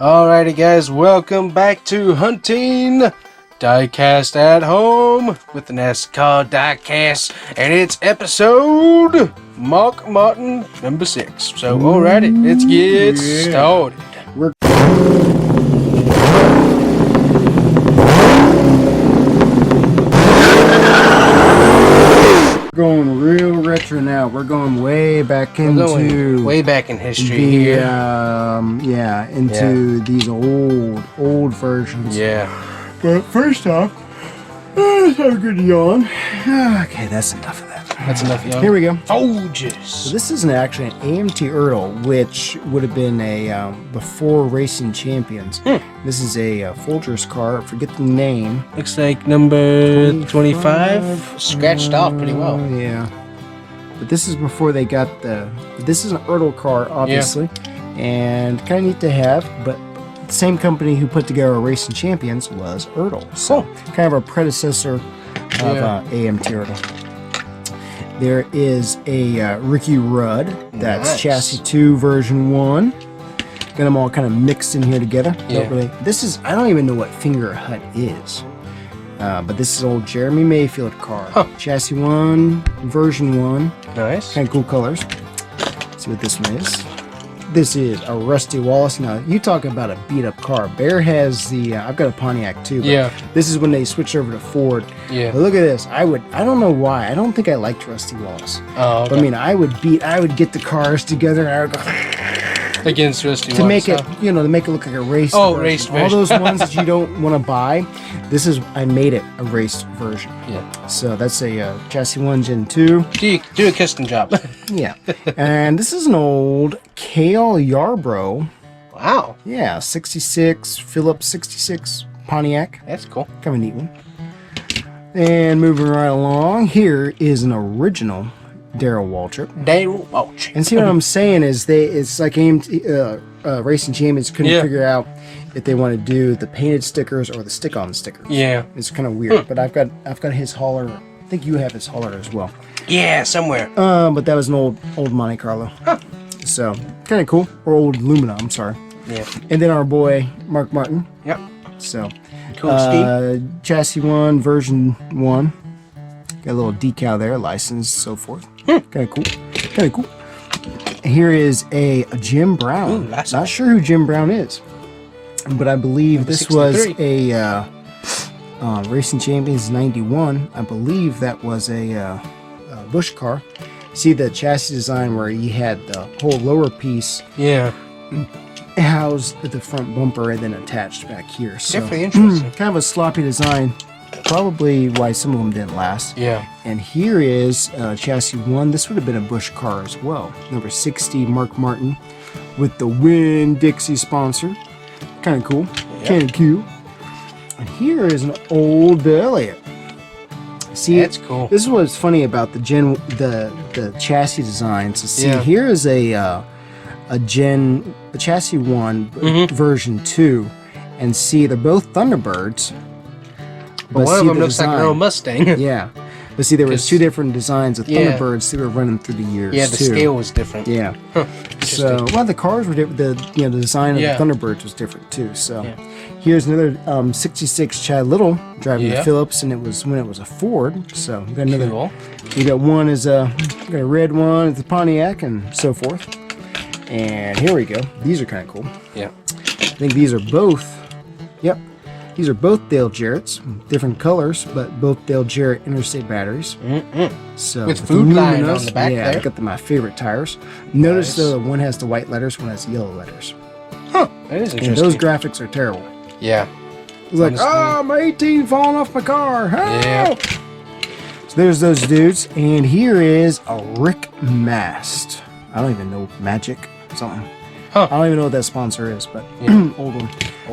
Alrighty guys, welcome back to Hunting Diecast at Home with the Nascar Diecast, and it's episode Mark Martin number 6. So alrighty, let's get started. We're going real retro now. We're going way back into way back in history here. Into these old versions. Yeah. But first off, let's have a good yawn. Okay, that's enough of that. That's enough, y'all. Here we go. Oh, jeez. So this is actually an AMT Ertl, which would have been a before Racing Champions. This is a Folgers car. I forget the name. Looks like number 25. Scratched off pretty well. Yeah. But this is before they got the... This is an Ertl car, obviously. Yeah. And kind of neat to have, but the same company who put together Racing Champions was Ertl. So kind of a predecessor of AMT Ertl. There is a Ricky Rudd. That's nice. Chassis 2 version 1. Got them all kind of mixed in here together. Yeah. I don't even know what finger hut is. But this is old Jeremy Mayfield car. Chassis 1, version 1. Nice. Kind of cool colors. Let's see what this one is. This is a Rusty Wallace. Now, you talk about a beat-up car. Bear has the... I've got a Pontiac, too. But this is when they switched over to Ford. Yeah. But look at this. I don't know why. I don't think I liked Rusty Wallace. Oh, okay. But, I mean, I would get the cars together, and I would go... Against Rusty Wallace. To make it, to make it look like a race version. Race version. All those ones that you don't want to buy, I made it a race version. Yeah. So that's a Chassis 1 Gen 2. Do a custom job. Yeah. And this is an old Cale Yarbrough. Wow. Yeah, 66, Phillips 66 Pontiac. That's cool. Kind of a neat one. And moving right along, here is an original Darrell Waltrip. And see what I'm saying is it's like Racing Champions couldn't figure out if they want to do the painted stickers or the stick-on stickers. Yeah. It's kind of weird, but I've got his hauler. I think you have his hauler as well. Yeah, somewhere. But that was an old Monte Carlo. So kind of cool. Or old Lumina, I'm sorry. Yeah. And then our boy Mark Martin. Yep. So cool. Chassis 1, version 1. Got a little decal there, license, so forth. Kind of cool. Here is a Jim Brown. Ooh, not sure who Jim Brown is, but I believe this 63. was a Racing Champions 91. I believe that was a Busch car. See the chassis design where you had the whole lower piece housed at the front bumper and then attached back here. So, definitely interesting. Kind of a sloppy design. Probably why some of them didn't last. Yeah. And here is Chassis 1. This would have been a Busch car as well. Number 60, Mark Martin, with the Winn-Dixie sponsor. Kind of cool. Kind of cute. And here is an old Bill Elliott. See, that's cool. This is what's funny about the chassis design. So see, here is a Chassis 1 version 2, and see they're both Thunderbirds. But one of them looks like an old Mustang. Yeah. But see, there was two different designs of Thunderbirds that were running through the years. Yeah, the scale was different. Yeah. So, the cars were different. The design of the Thunderbirds was different too. So, here's another 66 Chad Little driving the Phillips, and it was when it was a Ford. So, we got another. Cool. We got one is got a red one, it's a Pontiac, and so forth. And here we go. These are kind of cool. Yeah. I think these are both. Yep. These are both Dale Jarrett's, different colors, but both Dale Jarrett interstate batteries. So with food line on the back there. I got my favorite tires. Notice though, one has the white letters, one has the yellow letters. That is interesting. And those graphics are terrible. Yeah. It's like, my 18 falling off my car. Help! Yeah. So there's those dudes, and here is a Rick Mast. I don't even know, Magic something. I don't even know what that sponsor is, but old one.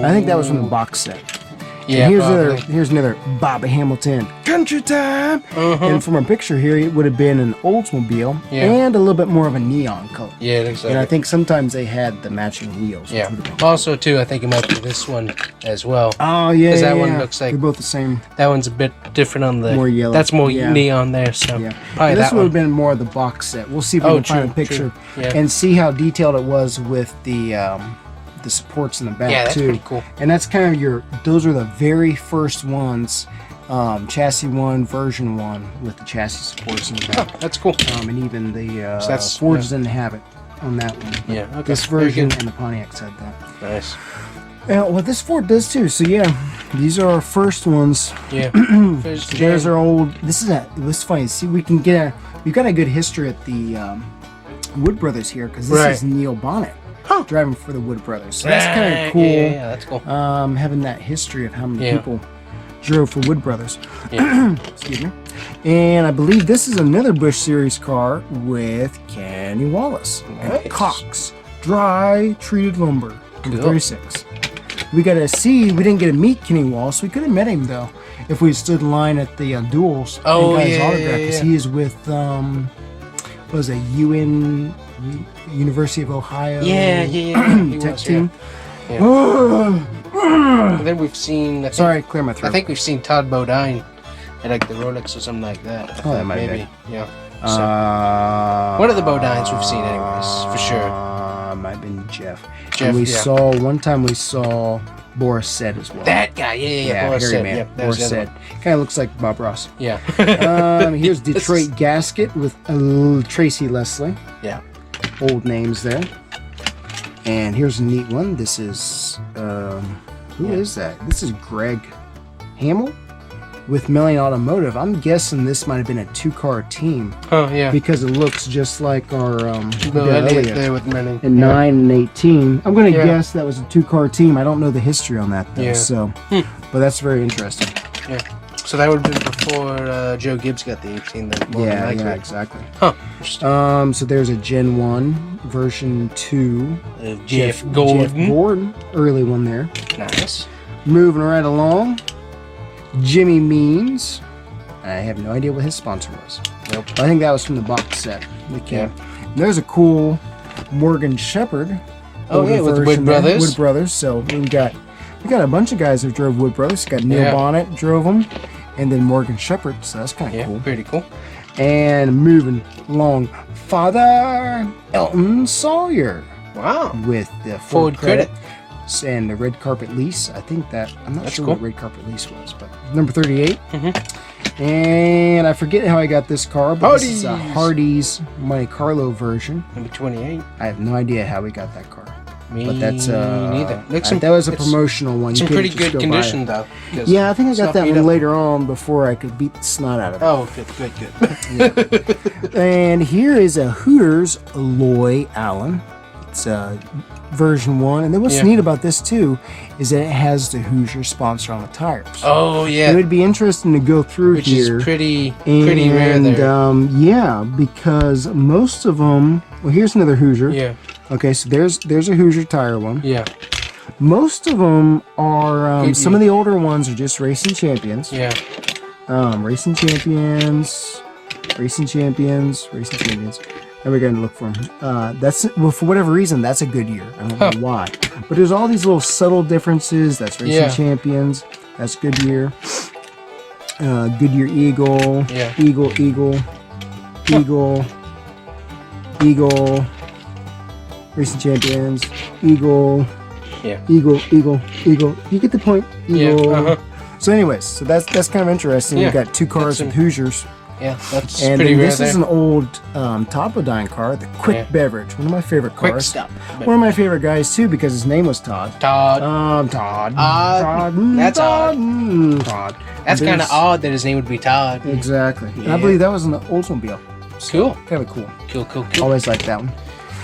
I think that was from the box set. Yeah, here's another Bobby Hamilton Country Time. And from a picture here, it would have been an Oldsmobile and a little bit more of a neon color. Yeah, exactly. And I think sometimes they had the matching wheels. Yeah. Also, too, I think it might be this one as well. Oh yeah, because that one looks like they're both the same. That one's a bit different on the more yellow. That's more neon there. So probably this would have been more of the box set. We'll see if we can find a picture and see how detailed it was with the the supports in the back Yeah, that's too. pretty cool. And that's kind of those are the very first ones, chassis 1, version 1 with the chassis supports in the back. Oh, that's cool. And even the So that's- Fords didn't have it on that one. But Yeah, okay. this Very version good. and the Pontiac said that. Nice. Well, this Ford does too. So yeah, these are our first ones. Yeah. So there's our old. This is funny. See, we've got a good history at the Wood Brothers here because this is Neil Bonnet driving for the Wood Brothers. So that's kind of cool. Yeah, that's cool. Having that history of how many people drove for Wood Brothers. Yeah. Excuse me. And I believe this is another Busch Series car with Kenny Wallace and Nice. Cox Dry Treated Lumber, number Cool. 36. We didn't get to meet Kenny Wallace. We could have met him though if we stood in line at the duels Oh, and got his yeah, autograph. yeah, Because yeah. he is with what was it, University of Ohio Yeah. He tech was, team. And then we've seen. Sorry, clear my throat. I think we've seen Todd Bodine at like the Rolex or something like that. I that think might have maybe. been. Yeah. So, one of the Bodines we've seen anyways, for sure. Might have been Jeff. Jeff, And we yeah. one time we saw Boris Said as well. That guy, yeah. Boris Hairy said, man. yep, that was Boris the other Said. Kind of looks like Bob Ross. one. Yeah. Here's Detroit Gasket with Tracy Leslie. Yeah. Old names there. And here's a neat one. This is who is that? This is Greg Hamill with Milling Automotive. I'm guessing this might have been a 2-car team Oh yeah. because it looks just like our Bill Elliott there with Manning. in 9 and 18. I'm going to Yeah. guess that was a 2-car team. I don't know the history on that though. Yeah. So, but that's very interesting. Yeah. So that would have been before Joe Gibbs got the 18. Then more than likely. Yeah, exactly. Huh. Interesting. So there's a Gen 1, version 2. Jeff Gordon. Jeff Gordon, early one there. Nice. Moving right along, Jimmy Means. I have no idea what his sponsor was. Nope. I think that was from the box set. There's a cool Morgan Shepherd. Oh yeah, with the Wood version there, Brothers. Wood Brothers. So we got a bunch of guys who drove Wood Brothers. Got Neil Bonnet drove them, and then Morgan Shepherd. So that's kind of cool. Pretty cool. And moving along, Father Elton Sawyer. Wow. With the Ford credit. And the red carpet lease. I think I'm not That's sure cool. what red carpet lease was, but number 38. Mm-hmm. And I forget how I got this car, but this is a Hardee's. Hardee's Monte Carlo version. Number 28. I have no idea how we got that car. Me But that's neither. that was a promotional one. It's You in couldn't pretty just good go buy condition it. though. Yeah, I think I it's got not that beat one up. later on before I could beat the snot out of it. Oh, good. And here is a Hooters Loy Allen. It's version 1. And then what's neat about this too is that it has the Hoosier sponsor on the tires. Oh yeah. It would be interesting to go through Which here. is pretty rare and there. yeah, because most of them. Well, here's another Hoosier. Yeah. Okay, so there's a Hoosier tire one. Yeah. Most of them are Good some of the older ones are just Racing Champions. Yeah. Racing Champions. And we're going to look for them. For whatever reason, that's a Goodyear. I don't know why. But there's all these little subtle differences. That's Racing Champions. That's Goodyear. Goodyear Eagle. Yeah. Eagle. Racing Champions. Eagle. Yeah. Eagle. You get the point. Eagle. Yeah. So anyways, so that's kind of interesting. Yeah. We've got 2 cars with Hoosiers. Yeah, that's And pretty then rare this there. is an old Todd'S car, the Quick Beverage, one of my favorite Quick cars. stop. One of my favorite guys too, because his name was Todd. Todd. Todd. That's odd. Todd. That's kind of odd that his name would be Todd. Exactly. And I Yeah. believe that was an Oldsmobile. Cool. Kind of cool. Cool. Always liked that one.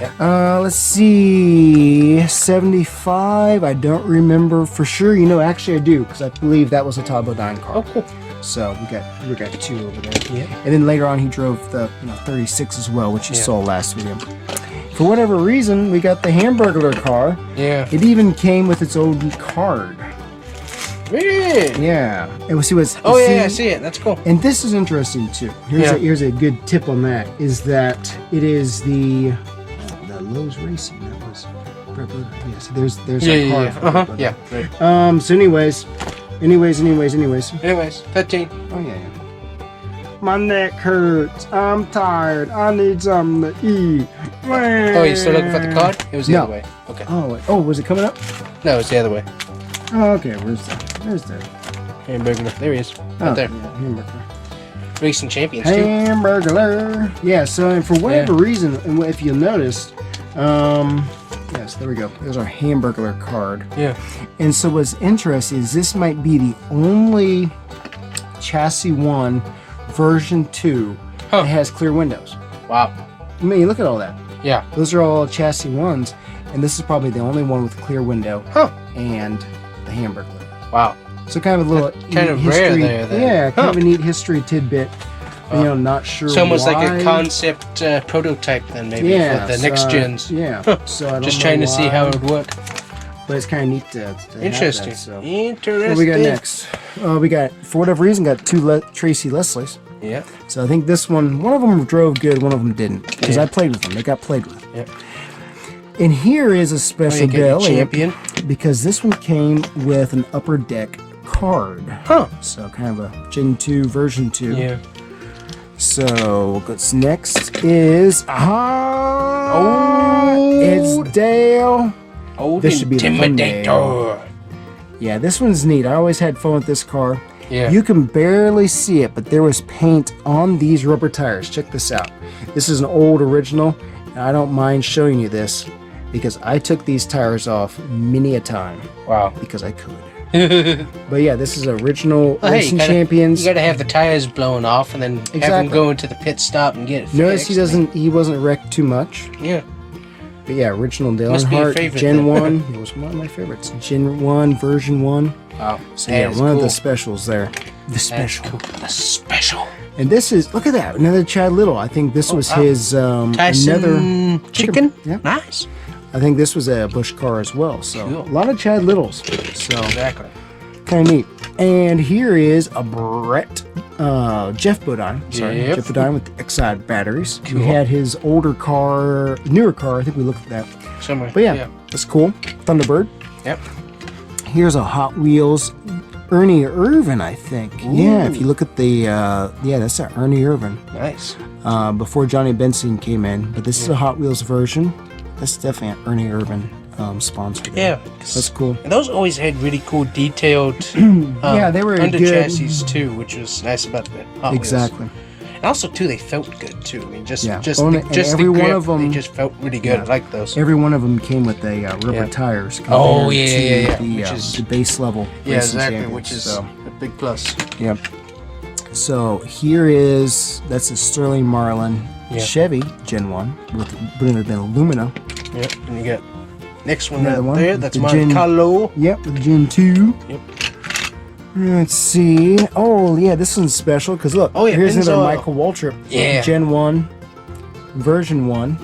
Yeah. Let's see. 75. I don't remember for sure. Actually I do, because I believe that was a Todd Bodine car. Oh, cool. So we got 2 over there. Yeah. And then later on he drove the 36 as well, which you saw last video. For whatever reason, we got the Hamburglar car. Yeah. It even came with its own card. Really? Yeah. And we'll see what's. Oh yeah, I see it. That's cool. And this is interesting too. Here's a good tip on that. Is that it is the Lowe's Racing. That was. Yeah. So there's a card. For it. Yeah. Right. So anyways. Anyways, 13. Oh yeah. My neck hurts. I'm tired. I need something to eat. Oh, you still looking for the card? It was the other way. Okay. Oh, was it coming up? No, it's the other way. Oh, okay. Where's that? Hamburger. There he is. Right there. Yeah, hamburger. Racing champions too. Hamburger. Yeah. So, and for whatever reason, and if you noticed, yes, there we go. There's our hamburger card. Yeah. And so, what's interesting is this might be the only chassis 1 version 2 that has clear windows. Wow. I mean, look at all that. Yeah. Those are all chassis 1s, and this is probably the only one with a clear window. And the hamburger. Wow. So kind of a little kind of rare there. Then. Yeah, kind of a neat history tidbit. Not sure. It's almost why. like a concept prototype then, maybe for the next gens. Yeah. So I don't just know trying to why, see how it would work. But it's kind of neat to Interesting. Have that, so. Interesting. What we got next? We got, for whatever reason, got 2 Tracy Leslies. Yeah. So I think this one of them drove good, one of them didn't. Because I played with them. They got played with. Yeah. And here is a special deal. Champion. Because this one came with an upper deck card. So kind of a Gen 2 version 2. Yeah. So what's next is it's Dale. Old This should be the fun Intimidator. Yeah, this one's neat. I always had fun with this car. Yeah. You can barely see it, but there was paint on these rubber tires. Check this out. This is an old original, and I don't mind showing you this because I took these tires off many a time. Wow. Because I could. But yeah, this is original Racing Champions. You gotta have the tires blown off and then have them go into the pit stop and get it Notice fixed. he wasn't wrecked too much. Yeah. But yeah, original Must be your Dylan Hart, favorite Gen then. 1. It was one of my favorites. Gen 1, version 1. Wow. So yeah, one of the specials there. The special. That's cool. The special. And this is, look at that, another Chad Little. I think this was his, Tyson another chicken. Yeah. Nice. I think this was a Busch car as well. So Cool. a lot of Chad Littles. So Exactly. kind of neat. And here is a Jeff Bodine. Sorry, Yep. Jeff Bodine with the Exide batteries. Cool. We had his older car, newer car. I think we looked at that. Somewhere. But yeah, that's cool. Thunderbird. Yep. Here's a Hot Wheels Ernie Irvin, I think. Ooh. Yeah, if you look at the, that's that Ernie Irvin. Nice. Before Johnny Benson came in. But this is a Hot Wheels version. That's definitely an Ernie Irvin sponsor. Yeah. That's cool. And those always had really cool detailed yeah, they were under good. chassis too, which was nice about the Hot Wheels. Exactly. And also too, they felt good too. I mean, just Yeah. just Oh, the, and just every the one grip, of 'em- they just felt really good. Yeah. I like those. Every one of them came with a rubber Yeah. tires. Oh, compared yeah. to The, Which is- the base level. Yeah, Racing exactly. Champions. Which is So, a big plus. yep. So here that's a Sterling Marlin Yeah. Chevy Gen 1 with been Lumina. Yep. And you got next one Another right one there. with That's the Monte Gen- Carlo. Yep, with Gen 2. Yep. Let's see. Oh, yeah, this one's special because look, Oh, yeah, here's another Enzo. Michael Waltrip. Yeah. Gen 1, version 1.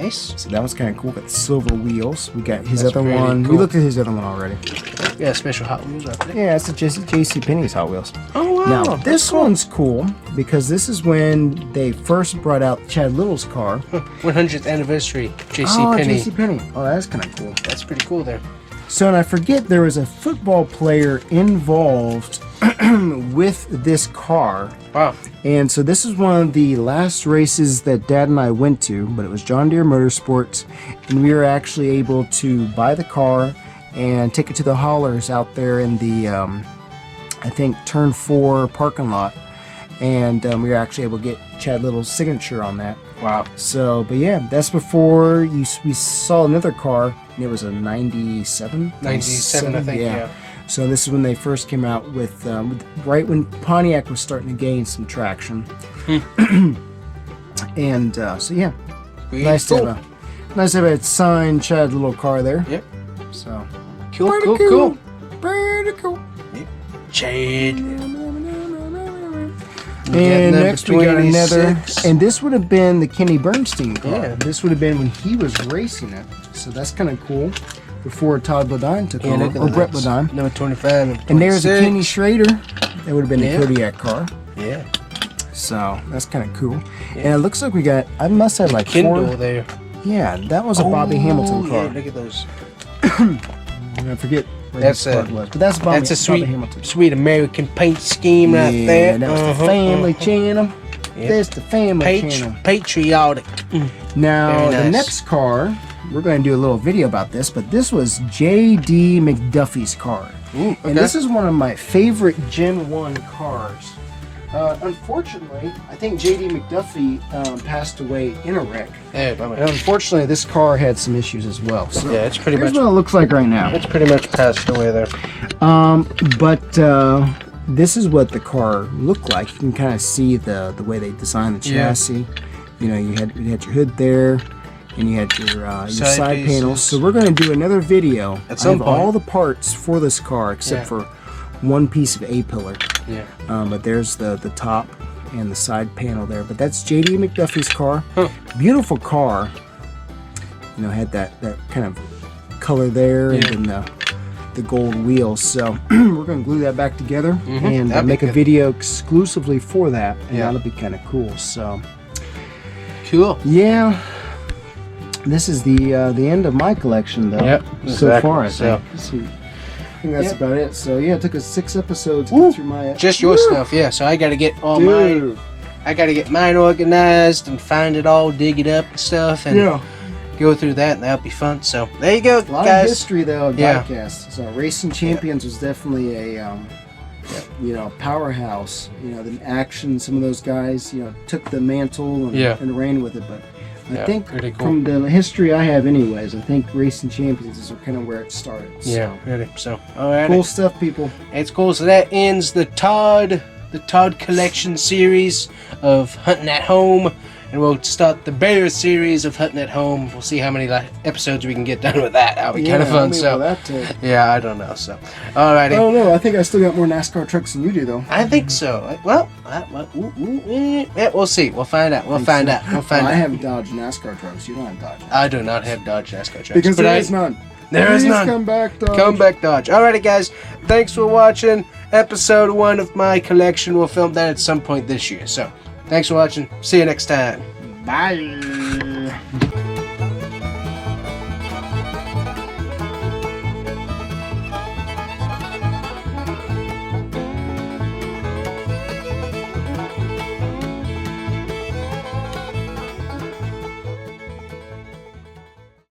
Nice. So that was kind of cool. Got the silver wheels. We got his That's other pretty one. We cool. looked at his other one already. Yeah, special Hot Wheels right there. Yeah, it's the J.C. Penney's Hot Wheels. Oh wow. Now, that's this cool. one's cool because this is when they first brought out Chad Little's car. 100th anniversary. J.C. Oh, Penney. J.C. Penney. Oh, that's kind of cool. That's pretty cool there. So, and I forget there was a football player involved with this car. Wow. And so this is one of the last races that Dad and I went to, but it was John Deere Motorsports, and we were actually able to buy the car and take it to the haulers out there in the, I think, Turn 4 parking lot, and we were actually able to get Chad Little's signature on that. Wow. So, but yeah, that's before we saw another car, and it was a 97? 97, I think, yeah. So this is when they first came out with right when Pontiac was starting to gain some traction. And so yeah, nice to have a signed Chad Little car there. Yep. So Cool. pretty cool. Yep. Chad. And next we got another, 26. and this would have been the Kenny Bernstein car. Yeah. This would have been when he was racing it. So that's kind of cool. Before Todd Bodine took over, or Brett Bodine. Number 25. Number And there's a 26. Kenny Schrader. That would have been Yeah. the Kodiak car. Yeah. So that's kind of cool. And it looks like we got, I must have like Kindle 4. there. Yeah, that was a Bobby Hamilton car. Yeah, look at those. I forget where That's this card was. But that's Bobby, a sweet, Bobby Hamilton. sweet American paint scheme right there. Yeah, that was the family channel. Yep. That's the family channel. Patriotic. Now, Very nice. the next car, we're going to do a little video about this, but this was J.D. McDuffie's car. Ooh, okay. And this is one of my favorite Gen 1 cars. Unfortunately, I think J.D. McDuffie passed away in a wreck. Yeah, And unfortunately, this car had some issues as well. So yeah, it's pretty here's much. what it looks like right now. It's pretty much passed away there. But this is what the car looked like. You can kind of see the way they designed the chassis. You know, you had your hood there, and you had your side panels. So we're going to do another video. At some I have point. all the parts for this car except for one piece of A-pillar. Yeah. But there's the top and the side panel there. But that's J.D. McDuffie's car. Huh. Beautiful car. You know, had that kind of color there, and then the gold wheels. So we're going to glue that back together and make a video exclusively for that, and that'll be kind of cool. So cool. Yeah, this is the end of my collection, though. Yep, So far, I so. think. So, I think that's about it. So yeah, it took us 6 episodes to get through my Just your stuff, yeah. So I got to get all mine. I got to get mine organized and find it all, dig it up and stuff, and go through that, and that'll be fun. So there you go, A lot guys. of history though of Diecast. So Racing Champions was definitely a powerhouse. You know, the action. Some of those guys, took the mantle and ran with it. But I think pretty cool. from the history I have, anyways, I think Racing Champions is kind of where it started. So. Yeah, really. So all right, Cool stuff, people. it's cool. So that ends the Todd collection series of hunting at home. And we'll start the Bear series of hunting at home. We'll see how many episodes we can get done with that. That'll be kind of fun. So, yeah, I don't know. So, alrighty. I don't know. I think I still got more NASCAR trucks than you do, though. I think so. Well, we'll see. We'll find out. We'll find out. I have Dodge NASCAR trucks. You don't have Dodge. I do not have Dodge NASCAR trucks. Because there is none. There is none. Come back, Dodge. Come back, Dodge. Alrighty, guys. Thanks for watching episode 1 of my collection. We'll film that at some point this year. So, thanks for watching. See you next time. Bye.